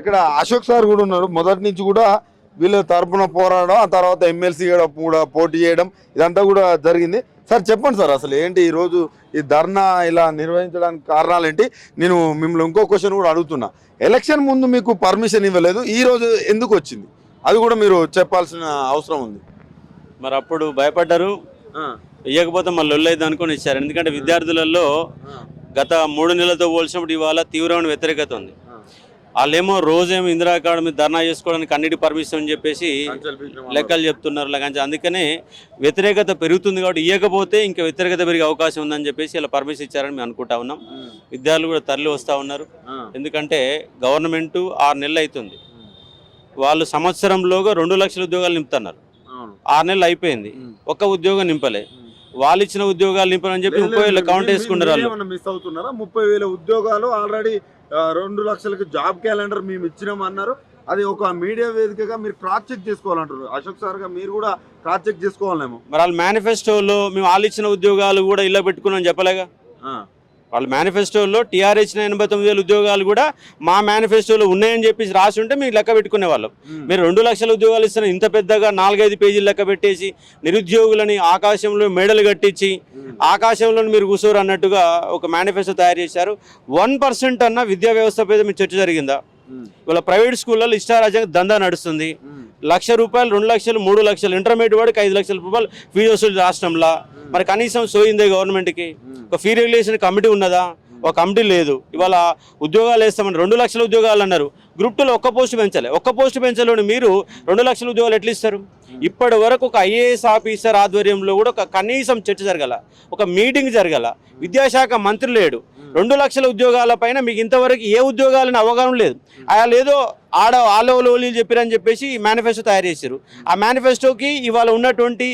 ఇక్కడ అశోక్ సార్ కూడా ఉన్నారు. మొదటి నుంచి కూడా వీళ్ళ తరపున పోరాడడం, ఆ తర్వాత ఎమ్మెల్సీ కూడా పోటీ చేయడం ఇదంతా కూడా జరిగింది. సార్ చెప్పండి సార్, అసలు ఏంటి ఈరోజు ఈ ధర్నా ఇలా నిర్వహించడానికి కారణాలు ఏంటి? నేను మిమ్మల్ని ఇంకో క్వశ్చన్ కూడా అడుగుతున్నా. ఎలక్షన్ ముందు మీకు పర్మిషన్ ఇవ్వలేదు, ఈ రోజు ఎందుకు వచ్చింది? అది కూడా మీరు చెప్పాల్సిన అవసరం ఉంది. మరి అప్పుడు భయపడ్డారు, ఇవ్వకపోతే మళ్ళీ లొల్లైద్దాం అనుకుని ఇచ్చారు. ఎందుకంటే విద్యార్థులలో గత 3 నెలలతో పోల్చినప్పుడు ఇవాళ తీవ్రమైన వ్యతిరేకత ఉంది. వాళ్ళేమో రోజేమో ఇందిరా అకాడమీ ధర్నా చేసుకోవడానికి అన్నిటి పర్మిషన్ అని చెప్పేసి లెక్కలు చెప్తున్నారు. అందుకనే వ్యతిరేకత పెరుగుతుంది కాబట్టి ఇవ్వకపోతే ఇంకా వ్యతిరేకత పెరిగే అవకాశం ఉందని చెప్పేసి ఇలా పర్మిషన్ ఇచ్చారని మేము అనుకుంటా ఉన్నాం. విద్యార్థులు కూడా తరలి వస్తూ ఉన్నారు. ఎందుకంటే గవర్నమెంట్ 6 నెలలు అవుతుంది, వాళ్ళు సంవత్సరంలోగా 2 లక్షల ఉద్యోగాలు నింపుతున్నారు. 6 నెలలు అయిపోయింది, ఒక్క ఉద్యోగం నింపలే. వాళ్ళు ఇచ్చిన ఉద్యోగాలు నింపని చెప్పి 30,000 కౌంట్ వేసుకుంటారు. వాళ్ళు మిస్ అవుతున్నారా? 30,000 ఉద్యోగాలు ఆల్రెడీ 2 లక్షలకి జాబ్ క్యాలెండర్ మేము ఇచ్చినామన్నారు. అది ఒక మీడియా వేదికగా మీరు క్రాస్ చెక్ చేసుకోవాలంటారు. అశోక్ సార్ గా మీరు కూడా క్రాస్ చెక్ చేసుకోవాలేమో. మరి వాళ్ళ మేనిఫెస్టోలో మేము వాళ్ళు ఇచ్చిన ఉద్యోగాలు కూడా ఇలా పెట్టుకున్నాం చెప్పలేగా. వాళ్ళ మేనిఫెస్టోలో టీఆర్ ఇచ్చిన 89,000 ఉద్యోగాలు కూడా మా మేనిఫెస్టోలో ఉన్నాయని చెప్పి రాసి ఉంటే మీరు లెక్క పెట్టుకునే వాళ్ళం. మీరు 2 లక్షల ఉద్యోగాలు ఇస్తున్న ఇంత పెద్దగా 4-5 పేజీలు లెక్క పెట్టేసి నిరుద్యోగులని ఆకాశంలో మేడలు కట్టించి ఆకాశంలో మీరు కూర్చోరు అన్నట్టుగా ఒక మేనిఫెస్టో తయారు చేశారు. 1% అన్న విద్యా వ్యవస్థ మీద మీ చర్చ జరిగిందా? ఇవాళ ప్రైవేట్ స్కూళ్ళలో ఇష్టారాజ్యంగా దందా నడుస్తుంది. ₹1,00,000, 2 లక్షలు, 3 లక్షలు, ఇంటర్మీడియట్ వాడికి 5 లక్షల రూపాయలు ఫీజు వసూలు రాష్ట్రంలో. మరి కనీసం సోయిందే గవర్నమెంట్కి? ఒక ఫీ రెగ్యులేషన్ కమిటీ ఉన్నదా? ఒక కమిటీ లేదు. ఇవాళ ఉద్యోగాలు వేస్తామని 2 లక్షల ఉద్యోగాలు అన్నారు. గ్రూప్ 2లో ఒక్క పోస్టు పెంచాలి. ఒక్క పోస్టు పెంచలోని మీరు 2 లక్షల ఉద్యోగాలు ఎట్లా ఇస్తారు? ఇప్పటి వరకు ఒక ఐఏఎస్ ఆఫీసర్ ఆధ్వర్యంలో కూడా ఒక కనీసం చర్చ జరగాల, ఒక మీటింగ్ జరగాల. విద్యాశాఖ మంత్రి లేడు. 2 లక్షల ఉద్యోగాల పైన మీకు ఇంతవరకు ఏ ఉద్యోగాలని అవగాహన లేదు. అలా ఏదో ఆలోలు చెప్పారని చెప్పేసి మేనిఫెస్టో తయారు చేశారు. ఆ మేనిఫెస్టోకి ఇవాళ ఉన్నటువంటి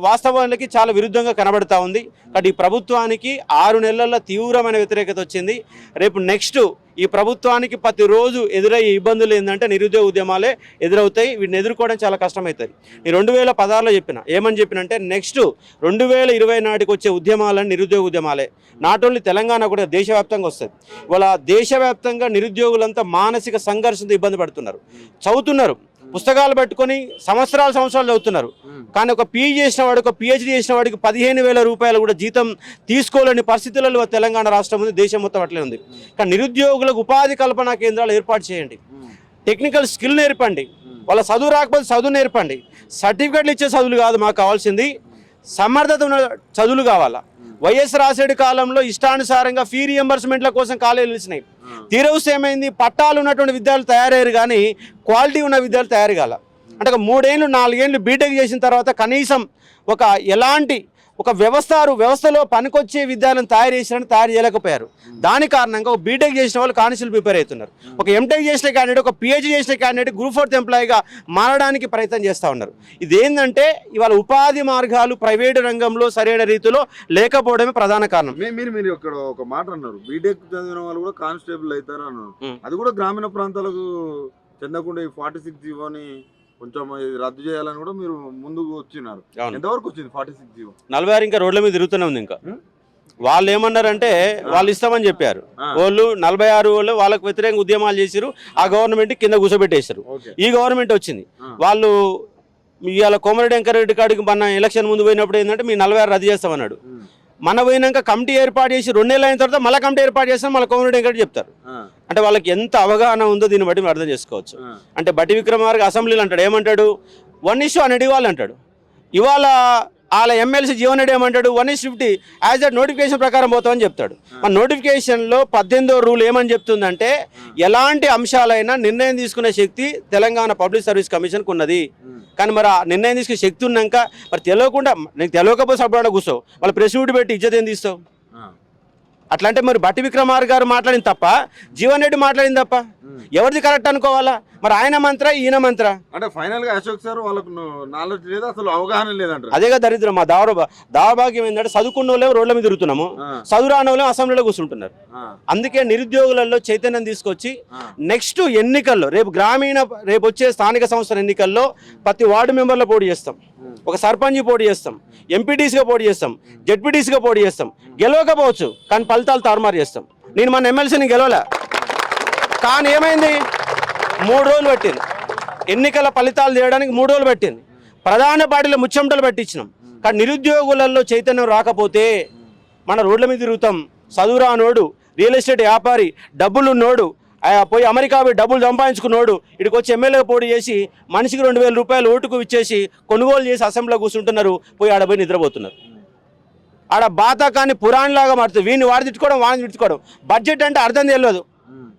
వాస్తవానికి చాలా విరుద్ధంగా కనబడతా ఉంది. కాబట్టి ఈ ప్రభుత్వానికి 6 నెలల్లో తీవ్రమైన వ్యతిరేకత వచ్చింది. రేపు నెక్స్ట్ ఈ ప్రభుత్వానికి ప్రతిరోజు ఎదురయ్యే ఇబ్బందులు ఏంటంటే నిరుద్యోగ ఉద్యమాలే ఎదురవుతాయి. వీటిని ఎదుర్కోవడం చాలా కష్టమవుతుంది. నేను 2016లో ఏమని చెప్పినంటే నెక్స్ట్ 2020 నాటికి వచ్చే ఉద్యమాలని నిరుద్యోగ ఉద్యమాలే. నాట్ ఓన్లీ తెలంగాణ కూడా దేశవ్యాప్తంగా వస్తుంది. ఇవాళ దేశవ్యాప్తంగా నిరుద్యోగులంతా మానసిక సంఘర్షణతో ఇబ్బంది పడుతున్నారు. చదువుతున్నారు, పుస్తకాలు పట్టుకొని సంవత్సరాలు చదువుతున్నారు. కానీ ఒక పీజీ చేసిన వాడు, ఒక పిహెచ్డీ చేసిన వాడికి 15,000 రూపాయలు కూడా జీతం తీసుకోలేని పరిస్థితులలో తెలంగాణ రాష్ట్రం ఉంది, దేశం మొత్తం అట్లే ఉంది. కానీ నిరుద్యోగులకు ఉపాధి కల్పనా కేంద్రాలు ఏర్పాటు చేయండి, టెక్నికల్ స్కిల్ నేర్పండి, వాళ్ళ చదువు రాకపోతే చదువు నేర్పండి. సర్టిఫికెట్లు ఇచ్చే చదువులు కాదు మాకు కావాల్సింది, సమర్థత ఉన్న చదువులు కావాలా. వైఎస్ రాజశేఖర కాలంలో ఇష్టానుసారంగా ఫీ రియంబర్స్మెంట్ల కోసం కాలేజీలు ఇచ్చినాయి. తీరవస్తే ఏమైంది? పట్టాలు ఉన్నటువంటి విద్యార్థులు తయారయ్యారు కానీ క్వాలిటీ ఉన్న విద్యార్థులు తయారు కాల. అంటే 3 ఏళ్ళు 4 ఏళ్ళు బీటెక్ చేసిన తర్వాత కనీసం ఎలాంటి ఒక వ్యవస్థలో పనికొచ్చే విద్యార్థులను తయారు చేయలేకపోయారు. దాని కారణంగా ఒక బీటెక్ చేసిన వాళ్ళు కానిస్టేబుల్ ప్రిపేర్ అవుతున్నారు. ఒక ఎంటెక్ చేసిన క్యాండిడేట్, ఒక పిహెచ్డీ చేసిన క్యాండిడేట్ గ్రూప్ 4 ఎంప్లాయీగా మారడానికి ప్రయత్నం చేస్తూ ఉన్నారు. ఇదేంటంటే ఇవాళ ఉపాధి మార్గాలు ప్రైవేటు రంగంలో సరైన రీతిలో లేకపోవడమే ప్రధాన కారణం. మీరు ఇక్కడ ఒక మాట అన్నారు, బీటెక్ చదివిన వాళ్ళు కూడా కానిస్టేబుల్ అవుతారు అన్నారు. అది కూడా గ్రామీణ ప్రాంతాలకు చెందకుండా 46 జీవోని కొంచెం రద్దు చేయాలని కూడా మీరు ముందుకు వచ్చినారు. ఎంతవరకు వచ్చింది 46 జీవో? 46 ఇంకా రోడ్ల మీద తిరుగుతూనే ఉంది. ఇంకా వాళ్ళు ఏమన్నారంటే వాళ్ళు ఇస్తామని చెప్పారు. వాళ్ళు 46 వాళ్ళు వాళ్ళకు వ్యతిరేకంగా ఉద్యమాలు చేశారు. ఆ గవర్నమెంట్ కింద కూర్చోబెట్టేశారు. ఈ గవర్నమెంట్ వచ్చింది. వాళ్ళు ఇవాళ కోమరెడ్డి వెంకరెడ్డి కాడికి మన ఎలక్షన్ ముందు పోయినప్పుడు ఏంటంటే మీ 46 రద్దు చేస్తామన్నాడు. మన పోయినాక కమిటీ ఏర్పాటు చేసి 2 నెలలు అయిన తర్వాత మళ్ళీ కమిటీ ఏర్పాటు చేస్తాం, మళ్ళీ కోమరెడ్డి వెంకరెడ్డి చెప్తారు. అంటే వాళ్ళకి ఎంత అవగాహన ఉందో దీన్ని బట్టి అర్థం చేసుకోవచ్చు. అంటే బట్టి విక్రమార్క అసెంబ్లీలో అంటాడు, ఏమంటాడు 1:100 ఇవ్వాలి అంటాడు. ఇవాళ వాళ్ళ ఎమ్మెల్సీ జీవన్ రెడ్డి ఏమంటాడు 1:50 యాజ్ దట్ నోటిఫికేషన్ ప్రకారం పోతామని చెప్తాడు. మన నోటిఫికేషన్లో 18వ రూల్ ఏమని చెప్తుందంటే ఎలాంటి అంశాలైనా నిర్ణయం తీసుకునే శక్తి తెలంగాణ పబ్లిక్ సర్వీస్ కమిషన్కి ఉన్నది. కానీ మరి ఆ నిర్ణయం తీసుకునే శక్తి ఉన్నాక మరి తెలియకుండా నీకు తెలియకపోతే సభ్యుడు కూర్చోవు, వాళ్ళ ప్రెస్ మీట్ పెట్టి ఇజ్జత్ ఏం తీస్తావు? అట్లా అంటే మరి బట్టి విక్రమార్క గారు మాట్లాడింది తప్ప, జీవన్ రెడ్డి మాట్లాడింది తప్ప, ఎవరిది కరెక్ట్ అనుకోవాలా? మరి ఆయన మంత్ర ఈయన మంత్ర అంటే ఫైనల్ గా అశోక్ సార్ వాళ్ళకు నాలెడ్జ్ లేదు, అసలు అవగాహన లేదంటారు. అదేగా దరిద్రం. మా దావభాగ్యం ఏంటంటే చదువుకున్న వాళ్ళే రోడ్ల మీద తిరుగుతున్నాము, చదువు రాని వాళ్ళే అసెంబ్లీలో కూర్చుంటున్నారు. అందుకే నిరుద్యోగులలో చైతన్యం తీసుకొచ్చి నెక్స్ట్ ఎన్నికల్లో రేపు వచ్చే స్థానిక సంస్థల ఎన్నికల్లో ప్రతి వార్డు మెంబర్లో పోటీ చేస్తాం, ఒక సర్పంచ్ పోటీ చేస్తాం, ఎంపీటీసీగా పోటీ చేస్తాం, జెడ్పీటీసీగా పోటీ చేస్తాం. గెలవకపోవచ్చు కానీ ఫలితాలు తారుమారు చేస్తాం. నేను మన ఎమ్మెల్సీని గెలవలే, కానీ ఏమైంది 3 రోజులు పట్టింది. ఎన్నికల ఫలితాలు తీయడానికి 3 రోజులు పట్టింది. ప్రధాన పార్టీలో ముచ్చెమటలు పట్టించినాం. కానీ నిరుద్యోగులలో చైతన్యం రాకపోతే మన రోడ్ల మీద తిరుగుతాం. చదువురానోడు, రియల్ ఎస్టేట్ వ్యాపారి, డబ్బులున్నోడు, పోయి అమెరికా పోయి డబ్బులు సంపాదించుకున్నోడు ఇక్కడికి వచ్చి ఎమ్మెల్యేగా పోటీ చేసి మనిషికి 2,000 రూపాయలు ఓటుకు ఇచ్చేసి కొనుగోలు చేసి అసెంబ్లీలో కూర్చుంటున్నారు. పోయి ఆడ పోయి నిద్రపోతున్నారు. ఆడ బాతాకాన్ని పురాణలాగా మారుతుంది. వీడిని వాడి తిట్టుకోవడం, వాడిని తిట్టుకోవడం. బడ్జెట్ అంటే అర్థం తెలియదు,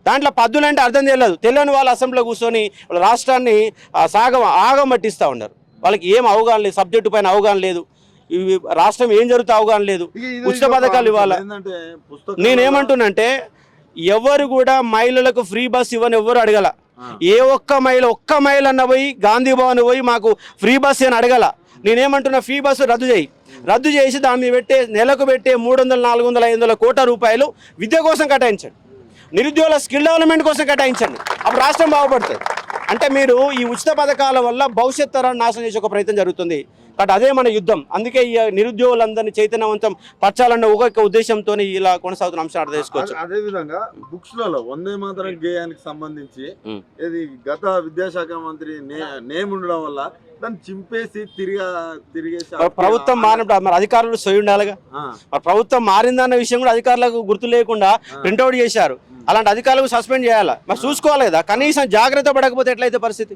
దాంట్లో పద్దులు అంటే అర్థం తెలియదు. తెలియని వాళ్ళు అసెంబ్లీలో కూర్చొని వాళ్ళ రాష్ట్రాన్ని ఆగం పట్టిస్తూ ఉన్నారు. వాళ్ళకి ఏం అవగాహన లేదు, సబ్జెక్టు పైన అవగాహన లేదు, రాష్ట్రం ఏం జరుగుతుందో అవగాహన లేదు. ఉచిత పథకాలు ఇవ్వాలి. నేనేమంటున్నంటే ఎవరు కూడా మహిళలకు ఫ్రీ బస్ ఇవ్వని ఎవరు అడగల. ఏ ఒక్క మహిళ అన్న పోయి గాంధీ భవన్ పోయి మాకు ఫ్రీ బస్ అని అడగల. నేనేమంటున్నా, ఫ్రీ బస్సు రద్దు చేసి దాని మీద పెట్టే నెలకు పెట్టే 300, 400, 500 కోట్ల రూపాయలు విద్య కోసం కేటాయించండి, నిరుద్యోగుల స్కిల్ డెవలప్మెంట్ కోసం కేటాయించండి. అప్పుడు రాష్ట్రం బాగుపడుతుంది. అంటే మీరు ఈ ఉచిత పథకాల వల్ల భవిష్యత్ తరాన్ని నాశనం చేసే ఒక ప్రయత్నం జరుగుతుంది. కాబట్టి అదే మన యుద్ధం. అందుకే ఈ నిరుద్యోగులందరినీ చైతన్యవంతం పరచాలన్న ఒక ఉద్దేశంతో ఇలా కొనసాగుతున్న అంశాన్ని అర్థం చేసుకోవచ్చు. అదే విధంగా బుక్స్ లలో వందే మాతరం గేయానికి సంబంధించి ఇది గత విద్యాశాఖ మంత్రి నేమ్ ఉండడం వల్ల దాన్ని చింపేసి తిరిగేసి ప్రభుత్వం మారినప్పుడు మరి అధికారులు సొయి ఉండాలిగా. ప్రభుత్వం మారిందన్న విషయం కూడా అధికారులకు గుర్తు లేకుండా ప్రింట్అవుట్ చేశారు. అలాంటి అధికారులకు సస్పెండ్ చేయాలా, మరి చూసుకోవాలి కదా. కనీసం జాగ్రత్త పడకపోతే ఎట్లయితే పరిస్థితి.